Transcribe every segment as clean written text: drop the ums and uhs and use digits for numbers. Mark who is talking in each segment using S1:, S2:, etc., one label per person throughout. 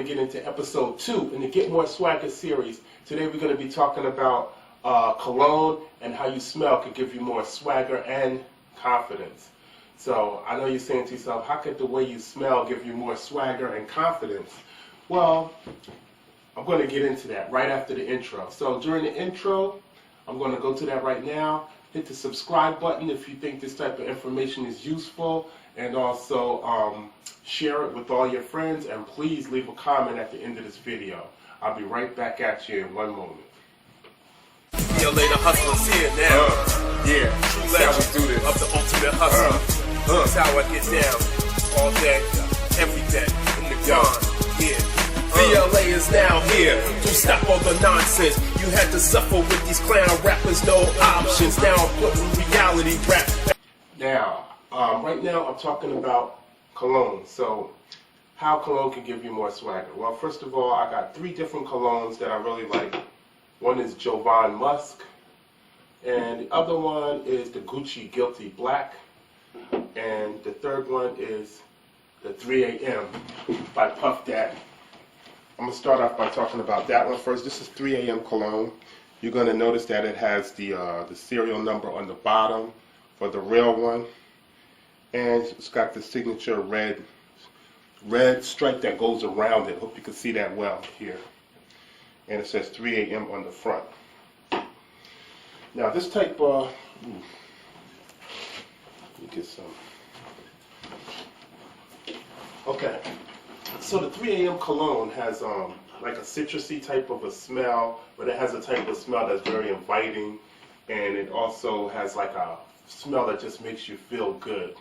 S1: get into episode 2 in the Get More Swagger series. Today we're going to be talking about cologne and how you smell could give you more swagger and confidence. So I know you're saying to yourself, how could the way you smell give you more swagger and confidence? Well, I'm going to get into that right after the intro. So during the intro, I'm going to go to that right now. Hit the subscribe button if you think this type of information is useful, and also share it with all your friends, and please leave a comment at the end of this video. I'll be right back at you in one moment.
S2: LA, the hustler's here now.
S1: Yeah,
S2: True
S1: that's how
S2: legend
S1: we do this.
S2: of the ultimate hustler. That's how I get down. All day, every day, in the dawn. Yeah. VLA is now here to stop all the nonsense. You had to suffer with these clown rappers, no options. Now I'm putting reality rap.
S1: Now, right now I'm talking about cologne. So, how cologne can give you more swagger? Well, first of all, I got 3 different colognes that I really like. One is Jovan Musk, and the other one is the Gucci Guilty Black, and the third one is the 3 AM by Puff Daddy. I'm going to start off by talking about that one first. This is 3 AM cologne. You're going to notice that it has the serial number on the bottom for the real one, and it's got the signature red stripe that goes around it. Hope you can see that well here. And it says 3 AM on the front. Now this type let me get some. Okay. So the 3 AM cologne has like a citrusy type of a smell, but it has a type of smell that's very inviting, and it also has like a smell that just makes you feel good,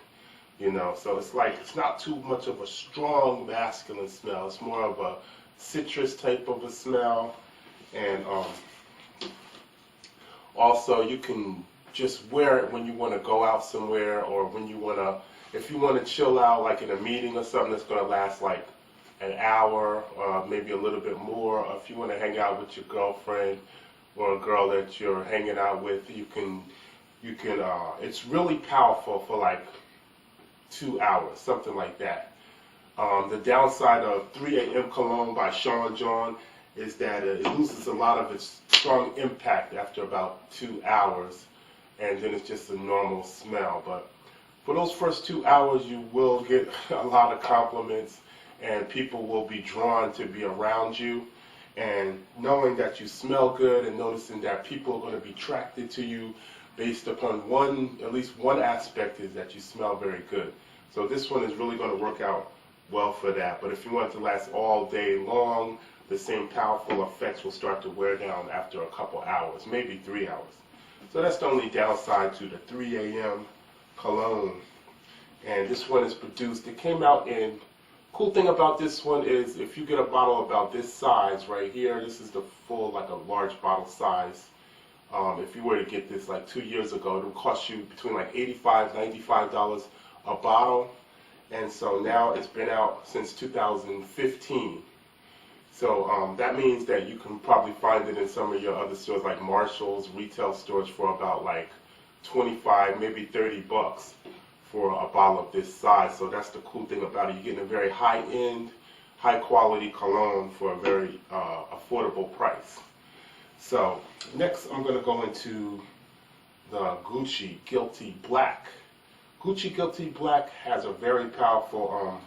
S1: you know. So it's like, it's not too much of a strong masculine smell. It's more of a citrus type of a smell, and also you can just wear it when you want to go out somewhere, or when you want to, if you want to chill out like in a meeting or something that's going to last like an hour, maybe a little bit more, or if you want to hang out with your girlfriend or a girl that you're hanging out with, you can it's really powerful for like 2 hours, something like that. The downside of 3 AM cologne by Sean John is that it loses a lot of its strong impact after about 2 hours, and then it's just a normal smell. But for those first 2 hours, you will get a lot of compliments, and people will be drawn to be around you. And knowing that you smell good, and noticing that people are going to be attracted to you based upon at least one aspect, is that you smell very good. So this one is really going to work out well for that. But if you want it to last all day long, the same powerful effects will start to wear down after a couple hours, maybe 3 hours. So that's the only downside to the 3 AM cologne. And this one is produced, it came out in, cool thing about this one is if you get a bottle about this size right here, this is the full, like a large bottle size. If you were to get this like 2 years ago, it would cost you between like $85, $95 a bottle. And so now it's been out since 2015. So that means that you can probably find it in some of your other stores like Marshall's, retail stores, for about like 25, maybe 30 bucks for a bottle of this size. So that's the cool thing about it. You're getting a very high-end, high-quality cologne for a very affordable price. So next I'm going to go into the Gucci Guilty Black. Gucci Guilty Black has a very powerful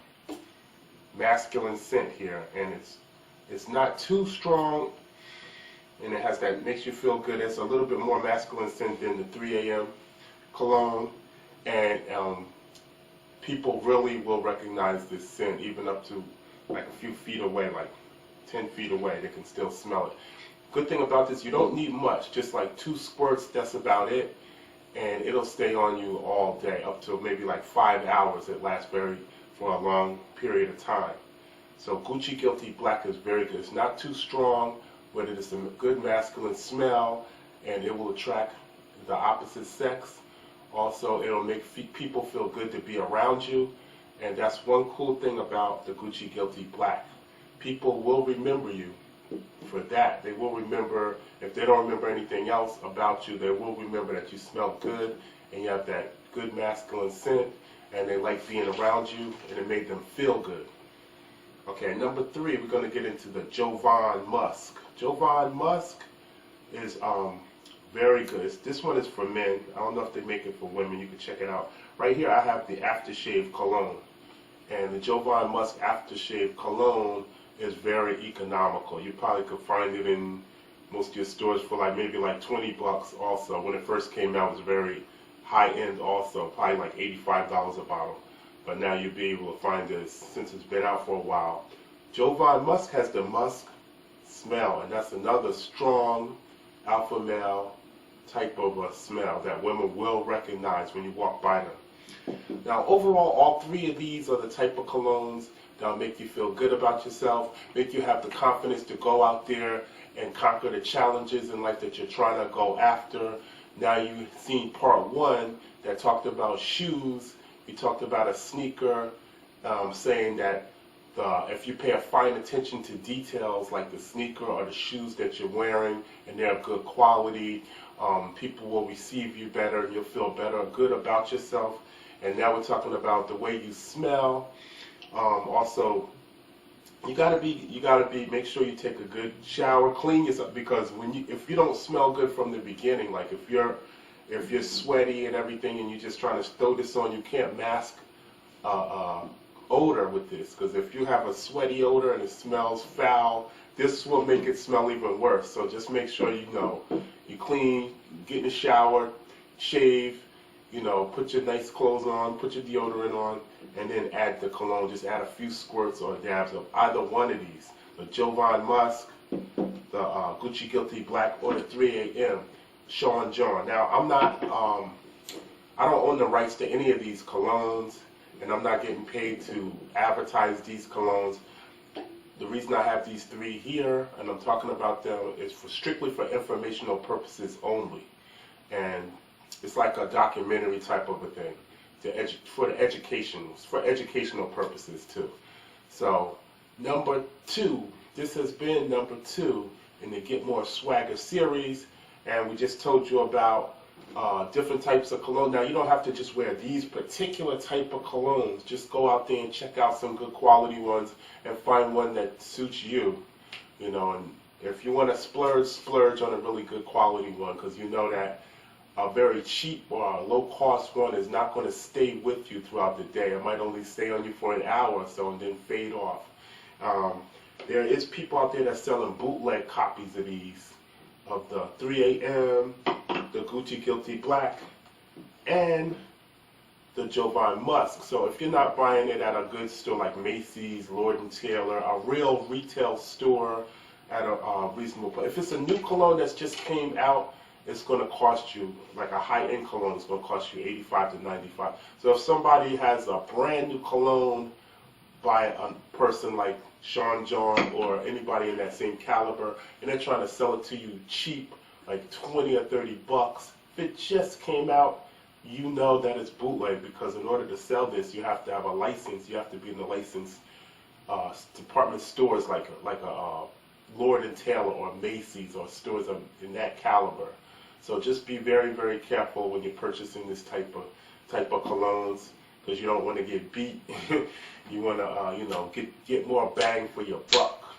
S1: masculine scent here, and it's not too strong, and it has that makes you feel good. It's a little bit more masculine scent than the 3 AM cologne, and people really will recognize this scent even up to like a few feet away, like 10 feet away. They can still smell it. Good thing about this, you don't need much, just like 2 squirts, that's about it, and it'll stay on you all day, up to maybe like 5 hours. It lasts for a long period of time. So Gucci Guilty Black is very good. It's not too strong, but it is a good masculine smell, and it will attract the opposite sex. Also, it'll make people feel good to be around you, and that's one cool thing about the Gucci Guilty Black. People will remember you for that. They will remember, if they don't remember anything else about you, they will remember that you smell good, and you have that good masculine scent, and they like being around you, and it made them feel good. Okay, number 3, we're going to get into the Jovan Musk. Jovan Musk is very good. This one is for men. I don't know if they make it for women. You can check it out. Right here I have the aftershave cologne. And the Jovan Musk aftershave cologne is very economical. You probably could find it in most of your stores for like maybe like 20 bucks also. When it first came out, it was very high end also, probably like $85 a bottle. But now you'll be able to find this since it's been out for a while. Jovan Musk has the musk smell, and that's another strong alpha male type of a smell that women will recognize when you walk by them. Now overall, all 3 of these are the type of colognes that'll make you feel good about yourself, make you have the confidence to go out there and conquer the challenges in life that you're trying to go after. Now you've seen part 1 that talked about shoes. We talked about a sneaker, saying that if you pay a fine attention to details like the sneaker or the shoes that you're wearing and they're of good quality, people will receive you better and you'll feel better, good about yourself. And now we're talking about the way you smell. Also, you gotta make sure you take a good shower, clean yourself, because if you don't smell good from the beginning, like if you're sweaty and everything and you're just trying to throw this on, you can't mask odor with this, because if you have a sweaty odor and it smells foul, this will make it smell even worse. So just make sure you clean, get in the shower, shave, put your nice clothes on, put your deodorant on, and then add the cologne. Just add a few squirts or dabs of either one of these, the Jovan Musk, the Gucci Guilty Black, or the 3 AM Sean John. Now I don't own the rights to any of these colognes, and I'm not getting paid to advertise these colognes. The reason I have these 3 here, and I'm talking about them, is strictly for informational purposes only. And it's like a documentary type of a thing, for educational purposes too. So number 2, this has been number 2 in the Get More Swagger series, and we just told you about different types of cologne. Now you don't have to just wear these particular type of colognes. Just go out there and check out some good quality ones and find one that suits you. And if you want to splurge on a really good quality one, because you know that a very cheap or a low-cost one is not going to stay with you throughout the day. It might only stay on you for an hour or so and then fade off. There is people out there that selling bootleg copies of these, of the 3 AM, the Gucci Guilty Black, and the Jovan Musk. So if you're not buying it at a good store like Macy's, Lord & Taylor, a real retail store at a reasonable price. If it's a new cologne that's just came out, it's going to cost you, like a high-end cologne, it's going to cost you $85 to $95. So if somebody has a brand new cologne by a person like Sean John or anybody in that same caliber, and they're trying to sell it to you cheap, like 20 or 30 bucks, if it just came out, you know that it's bootleg, because in order to sell this, you have to have a license. You have to be in the licensed department stores like a Lord & Taylor or Macy's or stores in that caliber. So just be very, very careful when you're purchasing this type of colognes, because you don't want to get beat. You want to get more bang for your buck.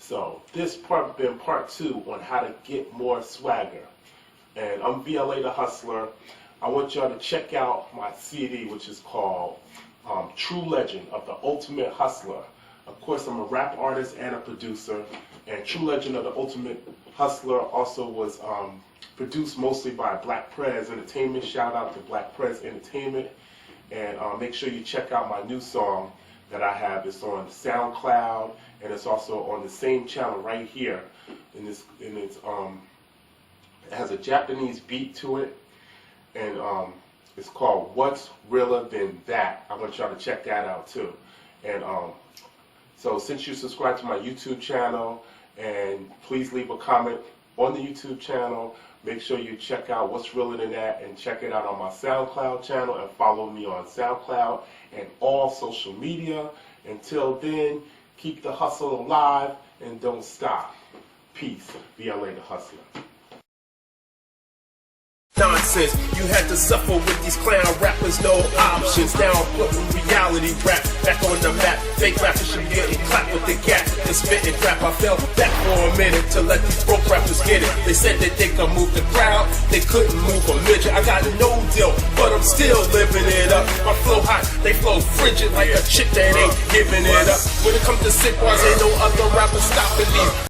S1: So this been part 2 on how to get more swagger. And I'm VLA the Hustler. I want y'all to check out my CD, which is called True Legend of the Ultimate Hustler. Of course, I'm a rap artist and a producer, and True Legend of the Ultimate Hustler also was produced mostly by Black Prez Entertainment. Shout out to Black Prez Entertainment. And make sure you check out my new song that I have. It's on SoundCloud, and it's also on the same channel right here. And it has a Japanese beat to it, and it's called What's Realer Than That. I want y'all to check that out too. And so since you subscribe to my YouTube channel, and please leave a comment on the YouTube channel, make sure you check out What's Realer Than That, and check it out on my SoundCloud channel, and follow me on SoundCloud and all social media. Until then, keep the hustle alive and don't stop. Peace. VLA the Hustler.
S2: Nonsense. nonsense. You had to suffer with these clown rappers, no options. Now I'm putting reality rap back on the map. Fake rappers should be getting clapped with the gap and spitting crap. I fell back for a minute to let these broke rappers get it. They said that they could move the crowd, they couldn't move a midget. I got no deal, but I'm still living it up. My flow hot, they flow frigid like a chick that ain't giving it up. When it comes to sick bars, ain't no other rapper stopping these.